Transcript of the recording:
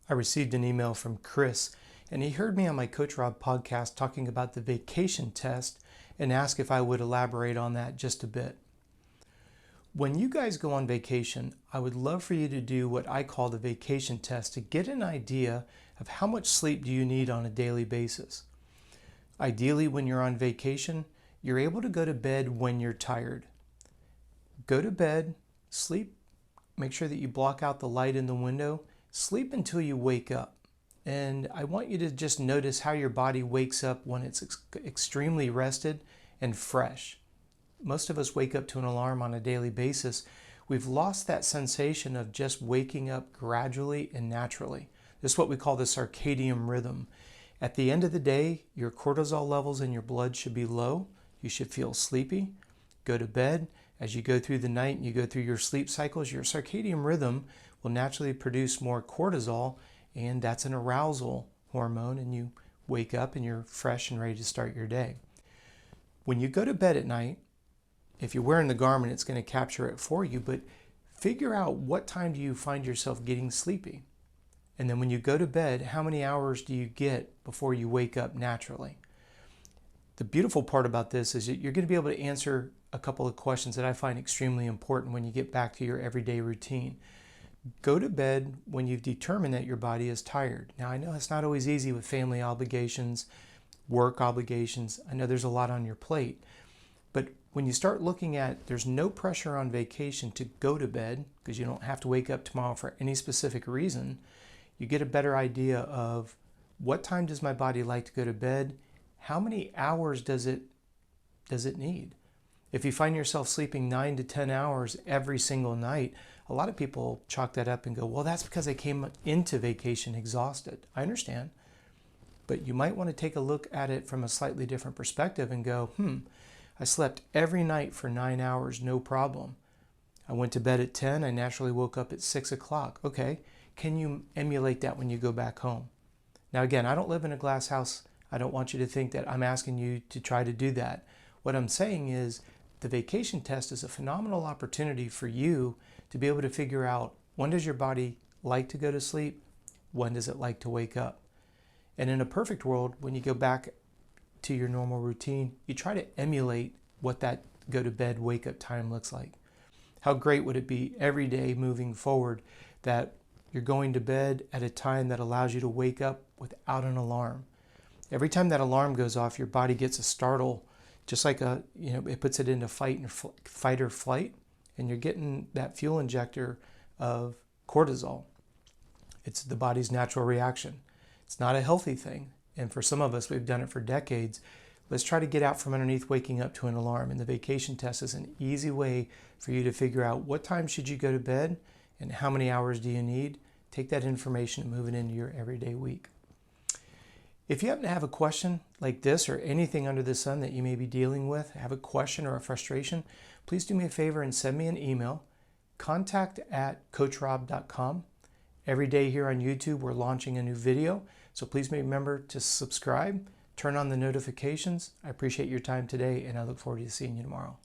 I received an email from Chris, and he heard me on my Coach Rob podcast talking about the vacation test and asked if I would elaborate on that just a bit. When you guys go on vacation, I would love for you to do what I call the vacation test to get an idea of how much sleep do you need on a daily basis. Ideally, when you're on vacation, you're able to go to bed when you're tired. Go to bed, sleep, make sure that you block out the light in the window, sleep until you wake up. And I want you to just notice how your body wakes up when it's extremely rested and fresh. Most of us wake up to an alarm on a daily basis. We've lost that sensation of just waking up gradually and naturally. This is what we call the circadian rhythm. At the end of the day, your cortisol levels in your blood should be low. You should feel sleepy. Go to bed. As you go through the night and you go through your sleep cycles, your circadian rhythm will naturally produce more cortisol, and that's an arousal hormone, and you wake up and you're fresh and ready to start your day. When you go to bed at night, if you're wearing the garment, it's going to capture it for you, but figure out what time do you find yourself getting sleepy. And then when you go to bed, how many hours do you get before you wake up naturally? The beautiful part about this is that you're going to be able to answer a couple of questions that I find extremely important when you get back to your everyday routine. Go to bed when you've determined that your body is tired. Now, I know it's not always easy with family obligations, work obligations. I know there's a lot on your plate. But when you start looking at there's no pressure on vacation to go to bed because you don't have to wake up tomorrow for any specific reason, you get a better idea of what time does my body like to go to bed? How many hours does it need? If you find yourself sleeping 9 to 10 hours every single night, a lot of people chalk that up and go, well, that's because I came into vacation exhausted. I understand. But you might want to take a look at it from a slightly different perspective and go, I slept every night for 9 hours, no problem. I went to bed at 10, I naturally woke up at 6 o'clock. Okay, can you emulate that when you go back home? Now again, I don't live in a glass house. I don't want you to think that I'm asking you to try to do that. What I'm saying is the vacation test is a phenomenal opportunity for you to be able to figure out when does your body like to go to sleep, when does it like to wake up. And in a perfect world, when you go back to your normal routine, you try to emulate what that go to bed, wake up time looks like. How great would it be every day moving forward that you're going to bed at a time that allows you to wake up without an alarm? Every time that alarm goes off, your body gets a startle, just like it puts it into fight or flight, and you're getting that fuel injector of cortisol. It's the body's natural reaction. It's not a healthy thing. And for some of us, we've done it for decades. Let's try to get out from underneath waking up to an alarm. And the vacation test is an easy way for you to figure out what time should you go to bed and how many hours do you need. Take that information and move it into your everyday week. If you happen to have a question like this or anything under the sun that you may be dealing with, have a question or a frustration, please do me a favor and send me an email, contact@coachrob.com. Every day here on YouTube, we're launching a new video, so please remember to subscribe, turn on the notifications. I appreciate your time today, and I look forward to seeing you tomorrow.